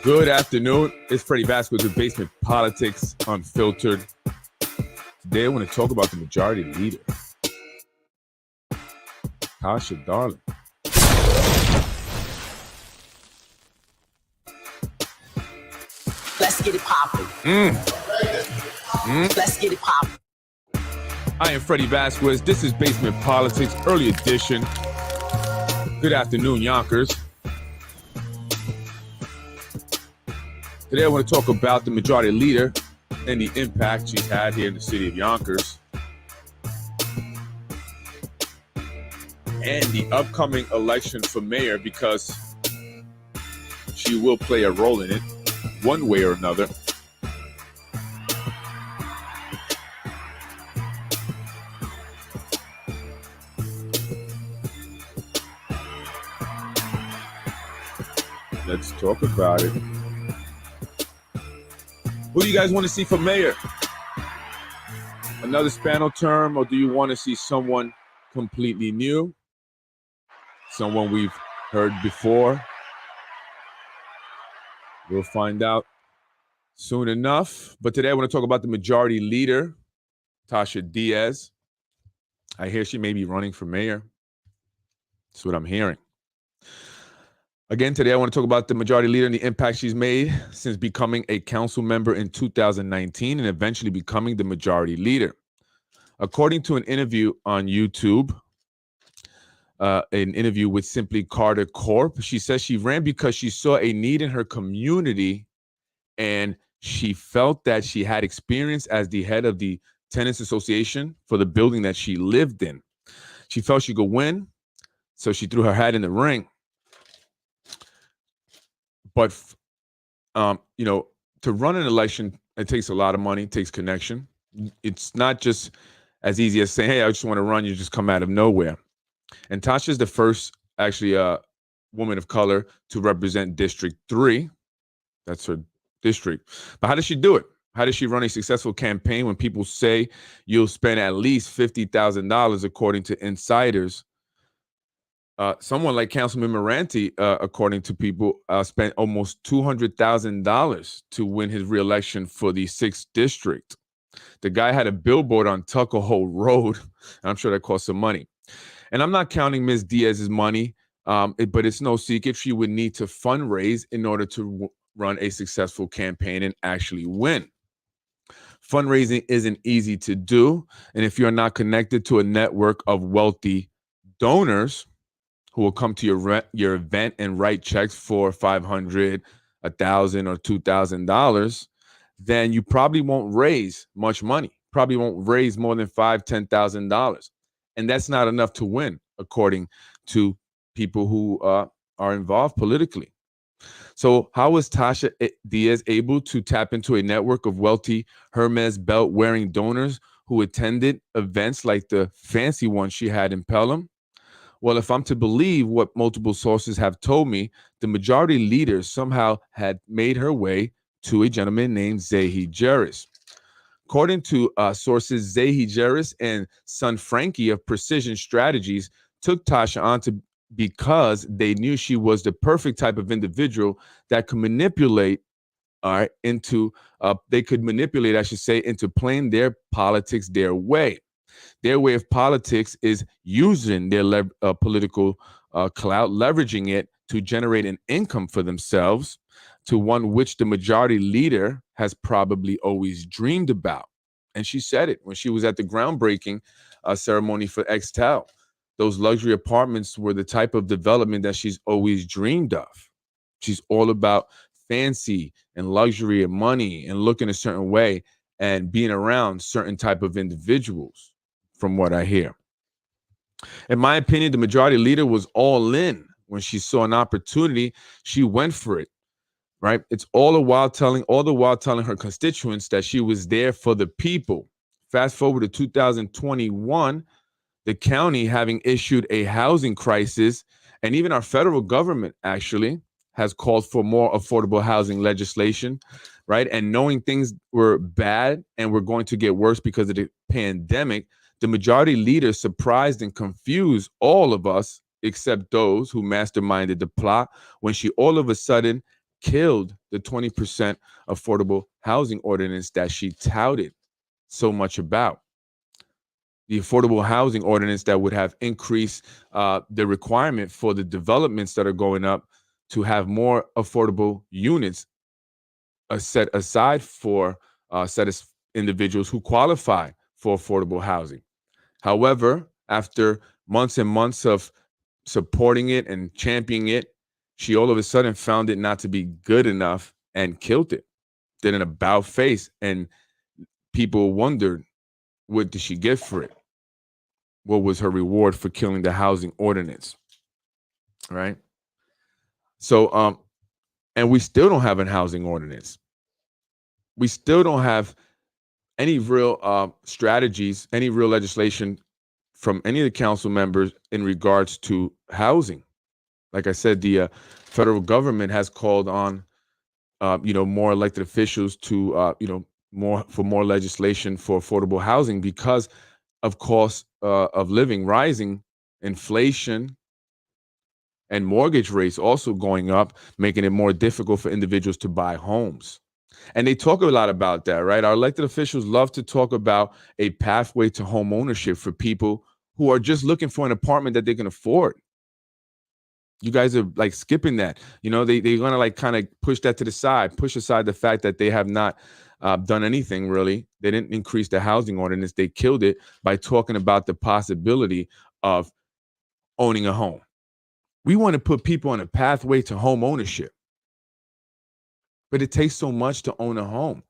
Good afternoon. It's Freddie Vasquez with Basement Politics Unfiltered. Today I want to talk about the majority leader, Tasha, darling. Let's get it popping. Let's get it popping. I am Freddie Vasquez. This is Basement Politics, early edition. Good afternoon, Yonkers. Today I want to talk about the majority leader and the impact she's had here in the city of Yonkers and the upcoming election for mayor, because she will play a role in it one way or another. Let's talk about it. Who do you guys want to see for mayor? Another Spano term, or do you want to see someone completely new? Someone we've heard before? We'll find out soon enough. But today I want to talk about the majority leader, Tasha Diaz. I hear she may be running for mayor. That's what I'm hearing. Again, today I want to talk about the majority leader and the impact she's made since becoming a council member in 2019 and eventually becoming the majority leader. According to an interview on YouTube, an interview with Simply Carter Corp., she says she ran because she saw a need in her community and she felt that she had experience as the head of the tenants association for the building that she lived in. She felt she could win, so she threw her hat in the ring. But, to run an election, it takes a lot of money, it takes connection. It's not just as easy as saying, hey, I just want to run, you just come out of nowhere. And Tasha is the first, actually, woman of color to represent District 3. That's her district. But how does she do it? How does she run a successful campaign when people say you'll spend at least $50,000 according to insiders? Someone like Councilman Moranti, according to people, spent almost $200,000 to win his reelection for the 6th district. The guy had a billboard on Tucker Hole Road, and I'm sure that cost some money. And I'm not counting Ms. Diaz's money, but it's no secret she would need to fundraise in order to run a successful campaign and actually win. Fundraising isn't easy to do, and if you're not connected to a network of wealthy donors who will come to your event and write checks for $500, $1,000, or $2,000, then you probably won't raise much money. Probably won't raise more than $5,000, $10,000, and that's not enough to win, according to people who are involved politically. So, how was Tasha Diaz able to tap into a network of wealthy Hermes belt-wearing donors who attended events like the fancy one she had in Pelham? Well, if I'm to believe what multiple sources have told me, the majority leader somehow had made her way to a gentleman named Zahi Jerris. According to sources, Zahi Jerris and son Frankie of Precision Strategies took Tasha on because they knew she was the perfect type of individual that could manipulate into playing their politics their way. Their way of politics is using their political clout, leveraging it to generate an income for themselves, to one which the majority leader has probably always dreamed about. And she said it when she was at the groundbreaking ceremony for Extel. Those luxury apartments were the type of development that she's always dreamed of. She's all about fancy and luxury and money and looking a certain way and being around certain type of individuals, from what I hear. In my opinion, the majority leader was all in. When she saw an opportunity, she went for it, right? It's all the while telling her constituents that she was there for the people. Fast forward to 2021, the county having issued a housing crisis, and even our federal government actually has called for more affordable housing legislation, right? And knowing things were bad and were going to get worse because of the pandemic, the majority leader surprised and confused all of us except those who masterminded the plot when she all of a sudden killed the 20% affordable housing ordinance that she touted so much about. The affordable housing ordinance that would have increased the requirement for the developments that are going up to have more affordable units set aside for individuals who qualify for affordable housing. However, after months and months of supporting it and championing it, she all of a sudden found it not to be good enough and killed it. Did an about face, and people wondered, what did she get for it? What was her reward for killing the housing ordinance? Right? So, and we still don't have a housing ordinance. We still don't have any real strategies, any real legislation from any of the council members in regards to housing. Like I said, the federal government has called on, more elected officials to, more legislation for affordable housing because of cost of living rising, inflation, and mortgage rates also going up, making it more difficult for individuals to buy homes. And they talk a lot about that, right? Our elected officials love to talk about a pathway to home ownership for people who are just looking for an apartment that they can afford. You guys are like skipping that. They're gonna like kind of push that to the side, push aside the fact that they have not done anything really. They didn't increase the housing ordinance. They killed it by talking about the possibility of owning a home. We want to put people on a pathway to home ownership, but it takes so much to own a home.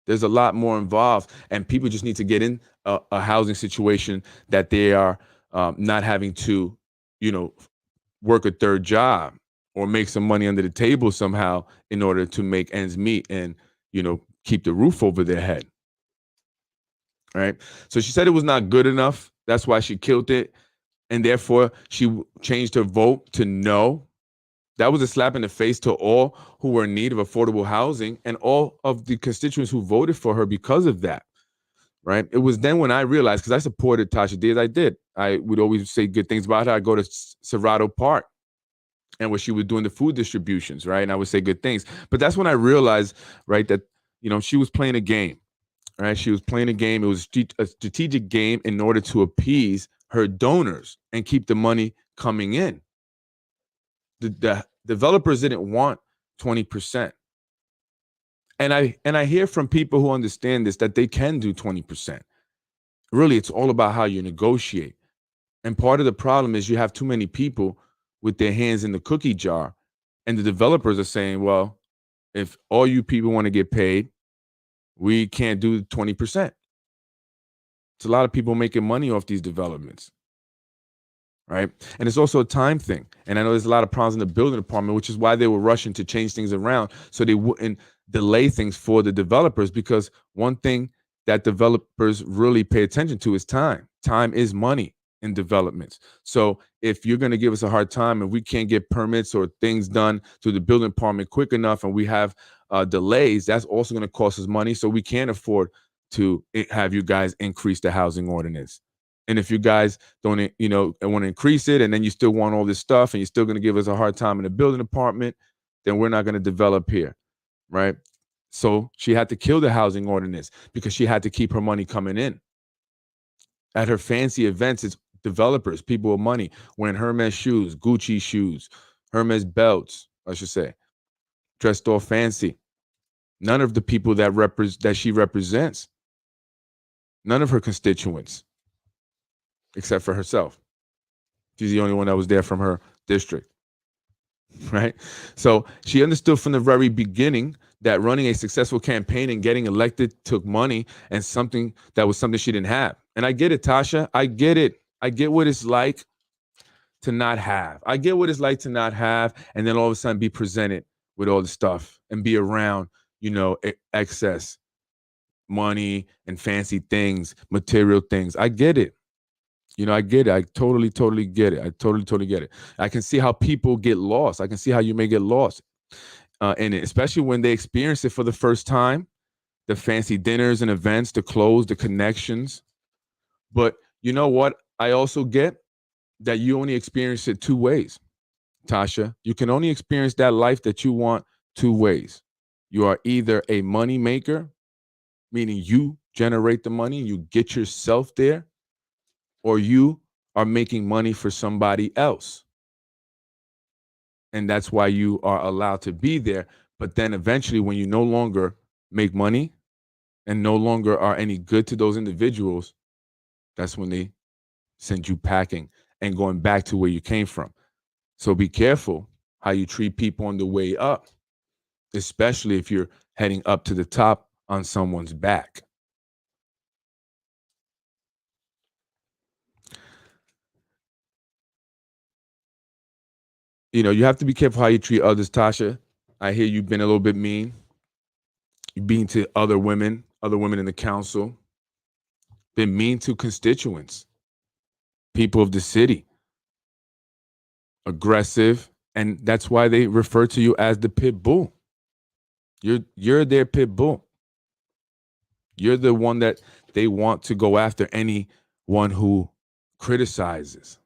There's a lot more involved, and people just need to get in a housing situation that they are not having to, work a third job or make some money under the table somehow in order to make ends meet and, keep the roof over their head. All right. So she said it was not good enough. That's why she killed it. And therefore, she changed her vote to no. That was a slap in the face to all who were in need of affordable housing and all of the constituents who voted for her because of that. Right. It was then when I realized, because I supported Tasha Diaz, I did. I would always say good things about her. I go to Cerrado Park and where she was doing the food distributions, right? And I would say good things. But that's when I realized, right, that, she was playing a game, right? She was playing a game. It was a strategic game in order to appease her donors and keep the money coming in. The developers didn't want 20%. And I hear from people who understand this that they can do 20%. Really, it's all about how you negotiate. And part of the problem is you have too many people with their hands in the cookie jar, and the developers are saying, well, if all you people want to get paid, we can't do 20%. It's a lot of people making money off these developments. Right. And it's also a time thing. And I know there's a lot of problems in the building department, which is why they were rushing to change things around so they wouldn't delay things for the developers. Because one thing that developers really pay attention to is time. Time is money in developments. So if you're going to give us a hard time and we can't get permits or things done to the building department quick enough and we have delays, that's also going to cost us money. So we can't afford to have you guys increase the housing ordinance. And if you guys don't, want to increase it and then you still want all this stuff and you're still going to give us a hard time in the building department, then we're not going to develop here, right? So she had to kill the housing ordinance because she had to keep her money coming in. At her fancy events, it's developers, people with money, wearing Hermes shoes, Gucci shoes, Hermes belts, I should say, dressed all fancy. None of the people that she represents, none of her constituents, except for herself. She's the only one that was there from her district, right? So she understood from the very beginning that running a successful campaign and getting elected took money and something she didn't have. And I get it, Tasha. I get it. I get what it's like to not have. I get what it's like to not have and then all of a sudden be presented with all the stuff and be around, excess money and fancy things, material things. I get it. I get it. I totally get it. I totally get it. I can see how people get lost. I can see how you may get lost in it, especially when they experience it for the first time, the fancy dinners and events, the clothes, the connections. But you know what? I also get that you only experience it two ways. Tasha, you can only experience that life that you want two ways. You are either a money maker, meaning you generate the money, you get yourself there, or you are making money for somebody else. And that's why you are allowed to be there. But then eventually, when you no longer make money and no longer are any good to those individuals, that's when they send you packing and going back to where you came from. So be careful how you treat people on the way up, especially if you're heading up to the top on someone's back. You know, you have to be careful how you treat others, Tasha. I hear you've been a little bit mean. You've been to other women in the council, been mean to constituents, people of the city, aggressive, and that's why they refer to you as the pit bull. You're their pit bull. You're the one that they want to go after, anyone who criticizes,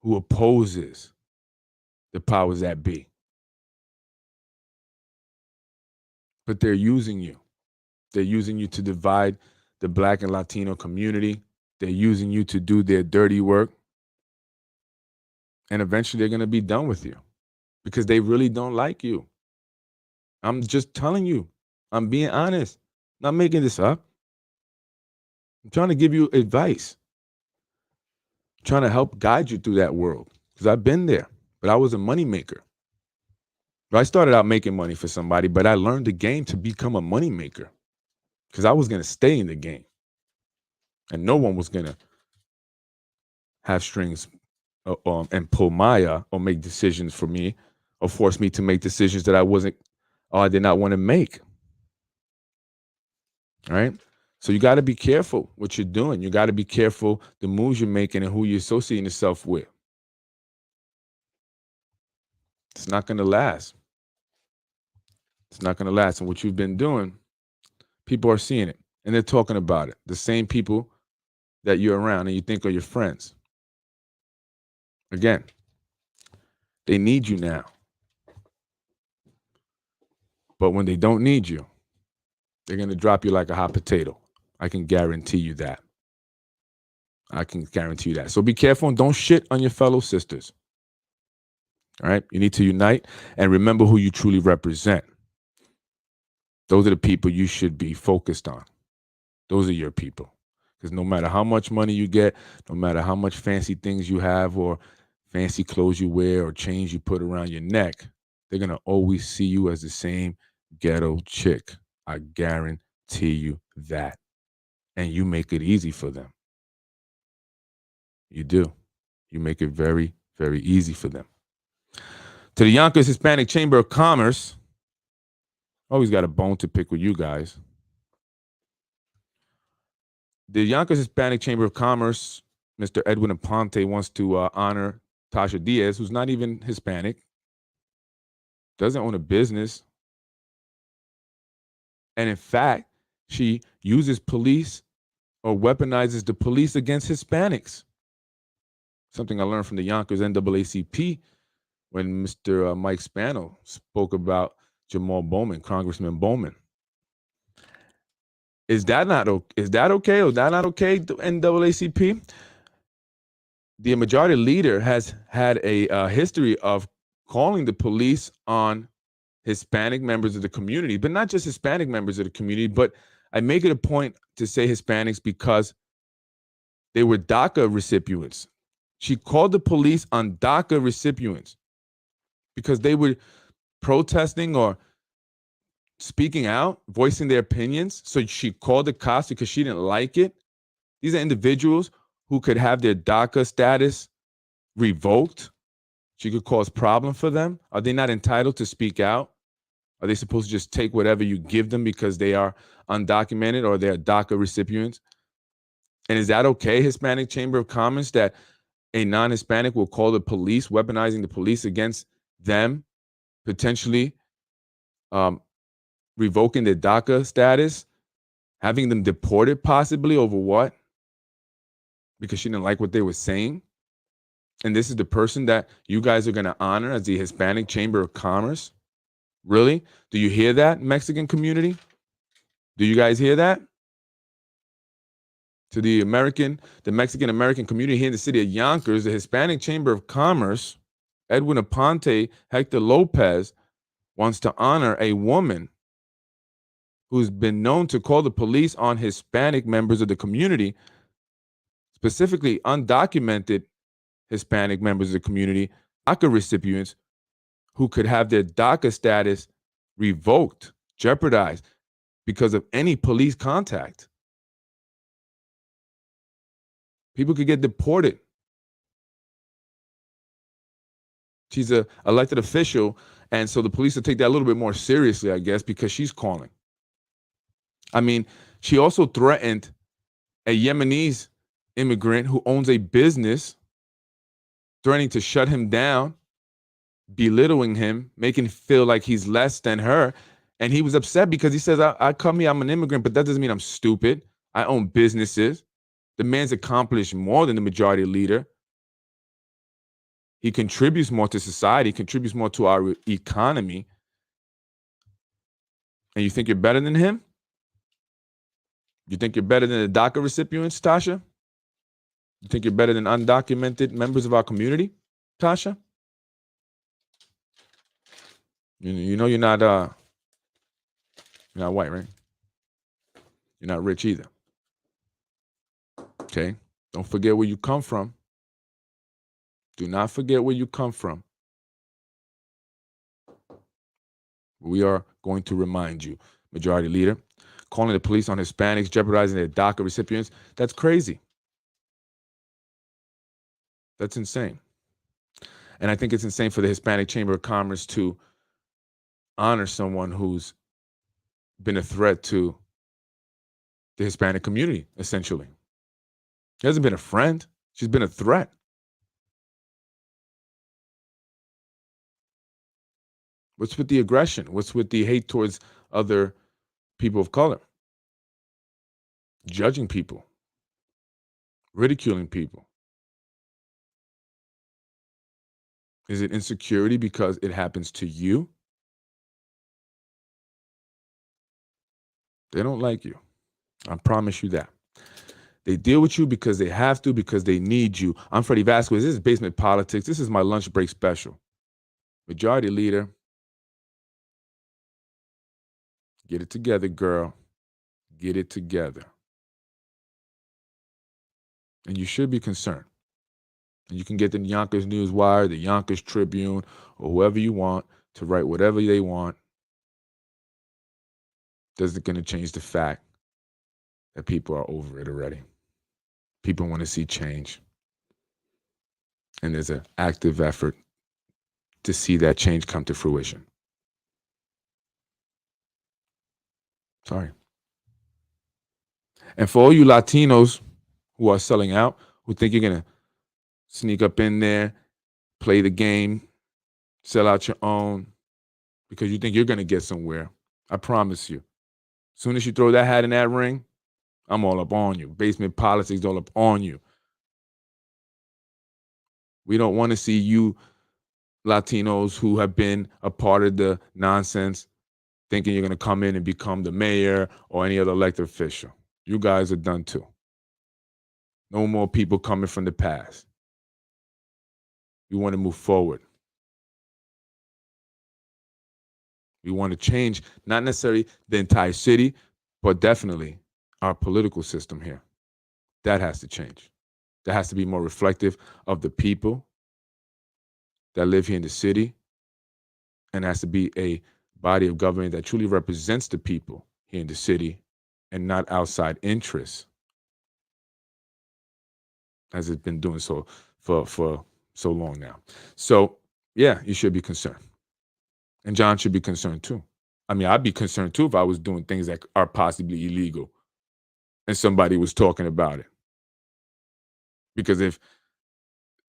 who opposes the powers that be. But they're using you. They're using you to divide the Black and Latino community. They're using you to do their dirty work. And eventually they're going to be done with you because they really don't like you. I'm just telling you. I'm being honest. Not making this up. I'm trying to give you advice. I'm trying to help guide you through that world because I've been there, but I was a money maker. I started out making money for somebody, but I learned the game to become a money maker because I was going to stay in the game. And no one was going to have strings and pull my or make decisions for me or force me to make decisions that I did not want to make. All right. So you got to be careful what you're doing. You got to be careful the moves you're making and who you're associating yourself with. It's not going to last. It's not going to last. And what you've been doing, people are seeing it and they're talking about it. The same people that you're around and you think are your friends. Again, they need you now. But when they don't need you, they're going to drop you like a hot potato. I can guarantee you that. I can guarantee you that. So be careful and don't shit on your fellow sisters. All right? You need to unite and remember who you truly represent. Those are the people you should be focused on. Those are your people. Because no matter how much money you get, no matter how much fancy things you have or fancy clothes you wear or chains you put around your neck, they're going to always see you as the same ghetto chick. I guarantee you that. And you make it easy for them. You do. You make it very, very easy for them. To the Yonkers Hispanic Chamber of Commerce, always got a bone to pick with you guys. The Yonkers Hispanic Chamber of Commerce, Mr. Edwin Aponte, wants to honor Tasha Diaz, who's not even Hispanic, doesn't own a business. And in fact, she uses police or weaponizes the police against Hispanics. Something I learned from the Yonkers NAACP when Mr. Mike Spano spoke about Jamal Bowman, Congressman Bowman. Is that okay? Or is that not okay, the NAACP? The majority leader has had a history of calling the police on Hispanic members of the community, but not just Hispanic members of the community, but I make it a point to say Hispanics because they were DACA recipients. She called the police on DACA recipients because they were protesting or speaking out, voicing their opinions. So she called the cops because she didn't like it. These are individuals who could have their DACA status revoked. She could cause problem for them. Are they not entitled to speak out? Are they supposed to just take whatever you give them because they are undocumented or they're DACA recipients? And is that okay, Hispanic Chamber of Commerce, that a non-Hispanic will call the police, weaponizing the police against them, potentially revoking their DACA status, having them deported possibly over what? Because she didn't like what they were saying? And this is the person that you guys are going to honor as the Hispanic Chamber of Commerce? Really? Do you hear that, Mexican community? Do you guys hear that? To the Mexican American community here in the city of Yonkers, the Hispanic Chamber of Commerce, Edwin Aponte, Hector Lopez, wants to honor a woman who's been known to call the police on Hispanic members of the community, specifically undocumented Hispanic members of the community, DACA recipients who could have their DACA status revoked, jeopardized because of any police contact. People could get deported. She's an elected official, and so the police will take that a little bit more seriously, I guess, because she's calling. I mean, she also threatened a Yemenese immigrant who owns a business, threatening to shut him down, belittling him, making him feel like he's less than her. And he was upset because he says, I come here, I'm an immigrant, but that doesn't mean I'm stupid. I own businesses. The man's accomplished more than the majority leader. He contributes more to society, contributes more to our economy. And you think you're better than him? You think you're better than the DACA recipients, Tasha? You think you're better than undocumented members of our community, Tasha? You know you're not white, right? You're not rich either. Okay? Don't forget where you come from. Do not forget where you come from. We are going to remind you, Majority Leader, calling the police on Hispanics, jeopardizing their DACA recipients. That's crazy. That's insane. And I think it's insane for the Hispanic Chamber of Commerce to honor someone who's been a threat to the Hispanic community, essentially. She hasn't been a friend. She's been a threat. What's with the aggression? What's with the hate towards other people of color? Judging people, ridiculing people. Is it insecurity because it happens to you? They don't like you. I promise you that. They deal with you because they have to, because they need you. I'm Freddie Vasquez. This is Basement Politics. This is my lunch break special. Majority Leader, get it together, girl. Get it together. And you should be concerned. And you can get the Yonkers News Wire, the Yonkers Tribune, or whoever you want to write whatever they want. Doesn't going to change the fact that people are over it already. People want to see change. And there's an active effort to see that change come to fruition. Sorry. And for all you Latinos who are selling out, who think you're going to sneak up in there, play the game, sell out your own, because you think you're going to get somewhere, I promise you, as soon as you throw that hat in that ring, I'm all up on you. Basement Politics all up on you. We don't want to see you Latinos who have been a part of the nonsense thinking you're going to come in and become the mayor or any other elected official. You guys are done too. No more people coming from the past. We want to move forward. We want to change, not necessarily the entire city, but definitely our political system here. That has to change. That has to be more reflective of the people that live here in the city, and has to be a body of government that truly represents the people here in the city and not outside interests, as it's been doing so for so long now. So, yeah, you should be concerned. And John should be concerned too. I mean, I'd be concerned too if I was doing things that are possibly illegal and somebody was talking about it. Because if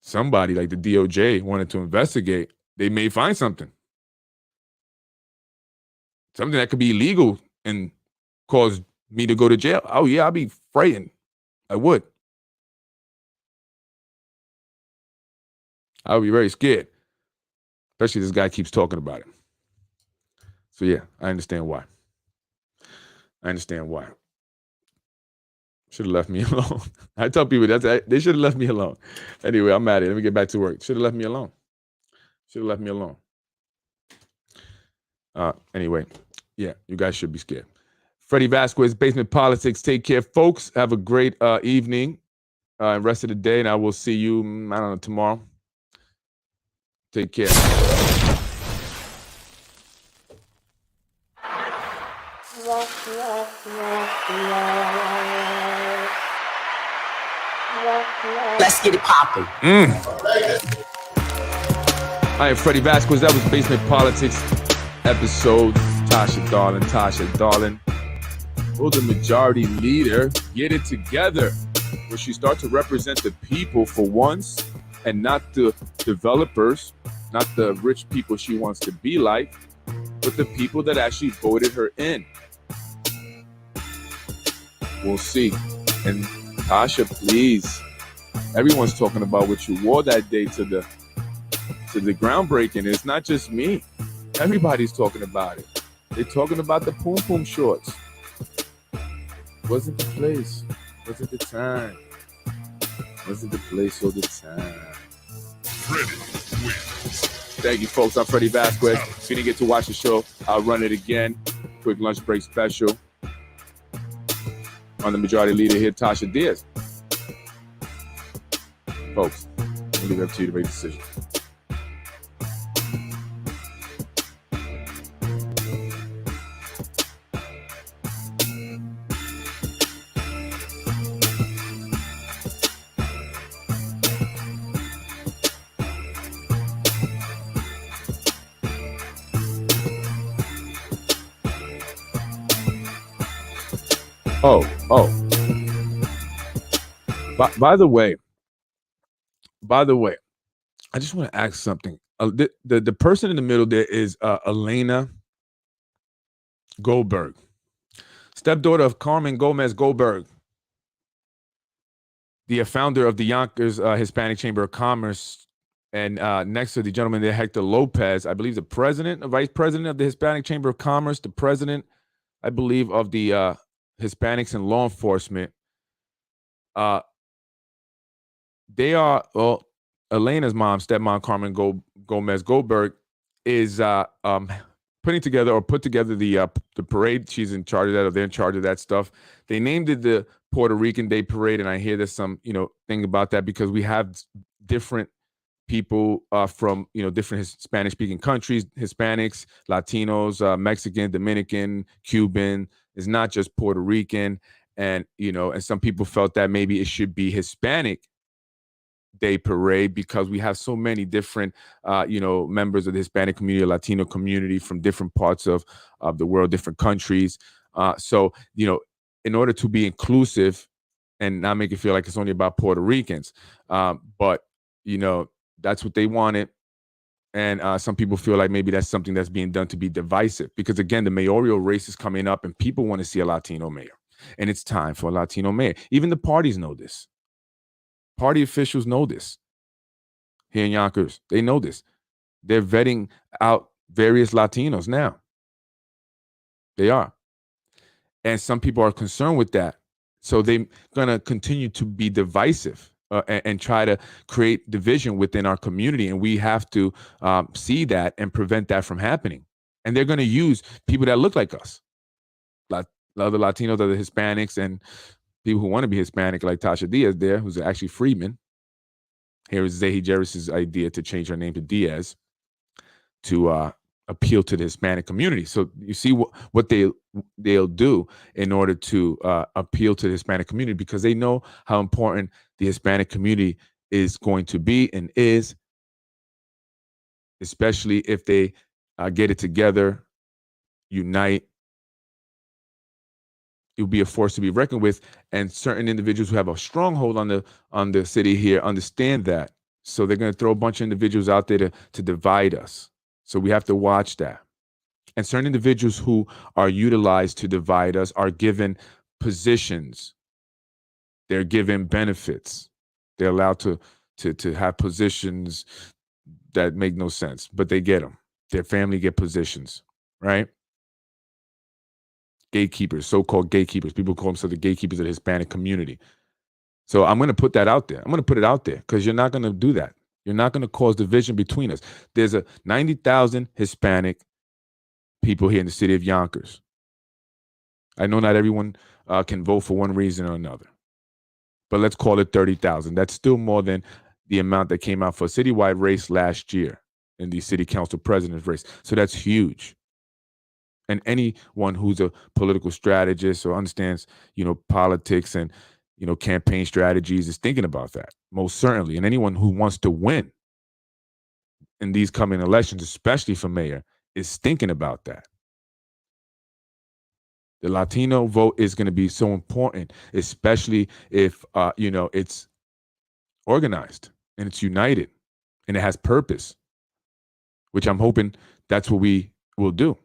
somebody like the DOJ wanted to investigate, they may find something. Something that could be illegal and cause me to go to jail. Oh, yeah, I'd be frightened. I would. I would be very scared. Especially this guy keeps talking about it. So yeah, I understand why. Should have left me alone. I tell people they should have left me alone. Anyway, I'm at it. Let me get back to work. Should have left me alone. Anyway, yeah, you guys should be scared. Freddie Vasquez, Basement Politics. Take care, folks. Have a great evening and rest of the day, and I will see you, I don't know, tomorrow. Take care. Let's get it popping. I am Freddie Vasquez. That was Basement Politics episode. Tasha, darling. Will the majority leader get it together? Will she start to represent the people for once and not the developers, not the rich people she wants to be like, but the people that actually voted her in? We'll see. And Tasha, please. Everyone's talking about what you wore that day to the groundbreaking. It's not just me. Everybody's talking about it. They're talking about the poom poom shorts. Wasn't the place. Wasn't the time. Wasn't the place or the time. Freddie wins. Thank you, folks. I'm Freddie Vasquez. If you didn't get to watch the show, I'll run it again. Quick lunch break special. On the majority leader here, Tasha Diaz. Folks, I'll leave it up to you to make a decision. By the way, I just want to ask something. The person in the middle there is Elena Goldberg, stepdaughter of Carmen Gomez Goldberg, the founder of the Yonkers Hispanic Chamber of Commerce. And next to the gentleman there, Hector Lopez, I believe the president, vice president of the Hispanic Chamber of Commerce, the president, I believe, of the Hispanics in law enforcement. They are, well, Elena's mom, stepmom, Carmen Gomez Goldberg, is put together the parade. She's in charge of that, or they're in charge of that stuff. They named it the Puerto Rican Day Parade, and I hear there's some, thing about that because we have different people from, different Spanish-speaking countries, Hispanics, Latinos, Mexican, Dominican, Cuban. It's not just Puerto Rican, and and some people felt that maybe it should be Hispanic Day Parade because we have so many different, members of the Hispanic community, Latino community from different parts of the world, different countries. So, in order to be inclusive and not make it feel like it's only about Puerto Ricans, but, that's what they wanted. And some people feel like maybe that's something that's being done to be divisive because, again, the mayoral race is coming up and people want to see a Latino mayor. And it's time for a Latino mayor. Even the parties know this. Party officials know this. Here in Yonkers, they know this. They're vetting out various Latinos now. They are. And some people are concerned with that. So they're going to continue to be divisive and try to create division within our community. And we have to see that and prevent that from happening. And they're going to use people that look like us, other Latinos, other Hispanics, and people who want to be Hispanic, like Tasha Diaz there, who's actually Freeman. Here is Zahi Jerris's idea to change her name to Diaz to appeal to the Hispanic community. So you see what they'll do in order to appeal to the Hispanic community because they know how important the Hispanic community is going to be and is, especially if they get it together, unite. It will be a force to be reckoned with, and certain individuals who have a stronghold on the city here understand that. So they're going to throw a bunch of individuals out there to divide us. So we have to watch that. And certain individuals who are utilized to divide us are given positions. They're given benefits. They're allowed to to have positions that make no sense, but they get them. Their family get positions, right? Gatekeepers, so-called gatekeepers. People call themselves the gatekeepers of the Hispanic community. So I'm going to put that out there. I'm going to put it out there because you're not going to do that. You're not going to cause division between us. There's a 90,000 Hispanic people here in the city of Yonkers. I know not everyone can vote for one reason or another, but let's call it 30,000. That's still more than the amount that came out for a citywide race last year in the city council president race. So that's huge. And anyone who's a political strategist or understands, politics and, campaign strategies is thinking about that, most certainly. And anyone who wants to win in these coming elections, especially for mayor, is thinking about that. The Latino vote is going to be so important, especially if, it's organized and it's united and it has purpose, which I'm hoping that's what we will do.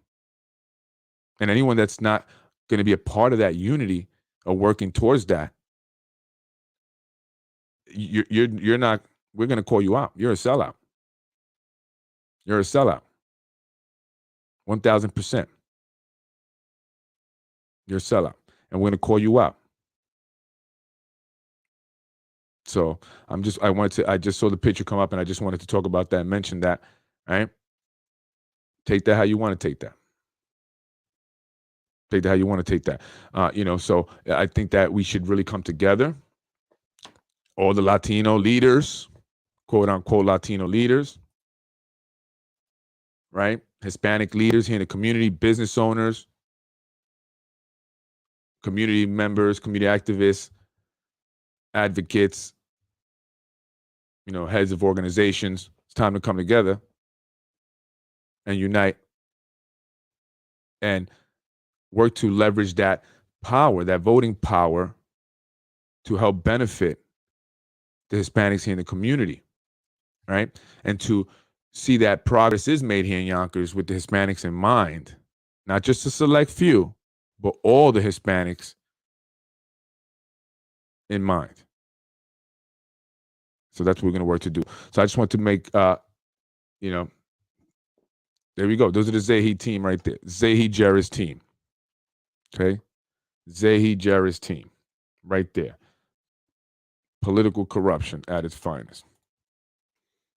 And anyone that's not going to be a part of that unity or working towards that, you're not, we're going to call you out. You're a sellout. You're a sellout. 1,000%. You're a sellout. And we're going to call you out. So I just saw the picture come up and I just wanted to talk about that and mention that, right? Take that how you want to take that. Take that how you want to take that. So I think that we should really come together. All the Latino leaders, quote unquote Latino leaders, right? Hispanic leaders here in the community, business owners, community members, community activists, advocates, heads of organizations. It's time to come together and unite and work to leverage that power, that voting power, to help benefit the Hispanics here in the community, right? And to see that progress is made here in Yonkers with the Hispanics in mind, not just a select few, but all the Hispanics in mind. So that's what we're going to work to do. So I just want to make, there we go. Those are the Zahi team right there. Zahi Jarrett's team. Okay? Zahi Jarrett's team right there. Political corruption at its finest.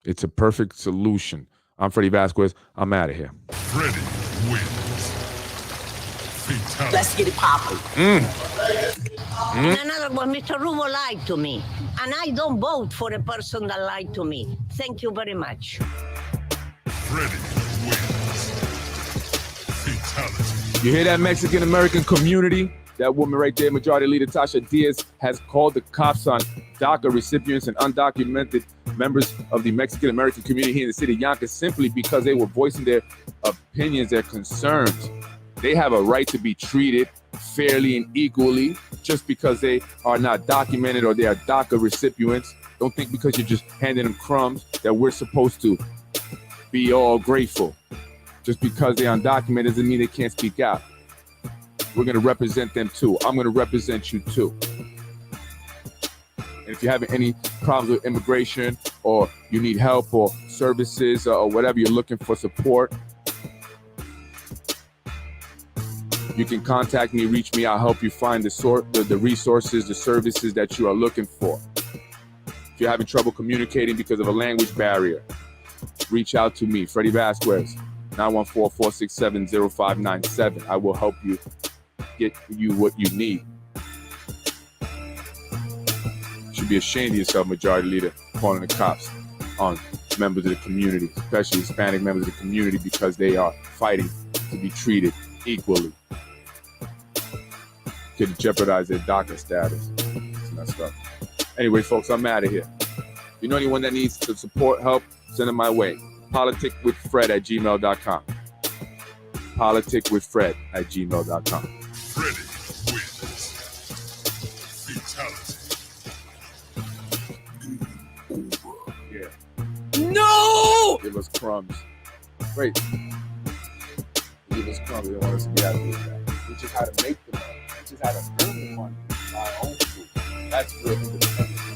It's a perfect solution. I'm Freddie Vasquez. I'm out of here. Freddie wins. Fatality. Let's get it popping. And another one, Mr. Rubo lied to me. And I don't vote for a person that lied to me. Thank you very much. Freddie wins. Fatality. You hear that, Mexican American community? That woman right there, Majority Leader Tasha Diaz, has called the cops on DACA recipients and undocumented members of the Mexican American community here in the city of Yonkers simply because they were voicing their opinions, their concerns. They have a right to be treated fairly and equally just because they are not documented or they are DACA recipients. Don't think because you're just handing them crumbs that we're supposed to be all grateful. Just because they're undocumented doesn't mean they can't speak out. We're going to represent them too. I'm going to represent you too. And if you're having any problems with immigration or you need help or services or whatever, you're looking for support, you can contact me, reach me. I'll help you find the resources, the services that you are looking for. If you're having trouble communicating because of a language barrier, reach out to me, Freddie Vasquez, 914-467-0597. I will help you get you what you need. You should be ashamed of yourself, Majority Leader, calling the cops on members of the community, especially Hispanic members of the community, because they are fighting to be treated equally. Could jeopardize their DACA status. It's messed up. Anyway, folks, I'm out of here. If you know anyone that needs the support, help, send them my way. politicwithfred@gmail.com. politicwithfred@gmail.com. Freddie wins. Fatality. Yeah. No! Give us crumbs. Wait. Give us crumbs. They want us to be out of here. Which is how to make the money. Which is how to earn the money by our own food. That's real independence.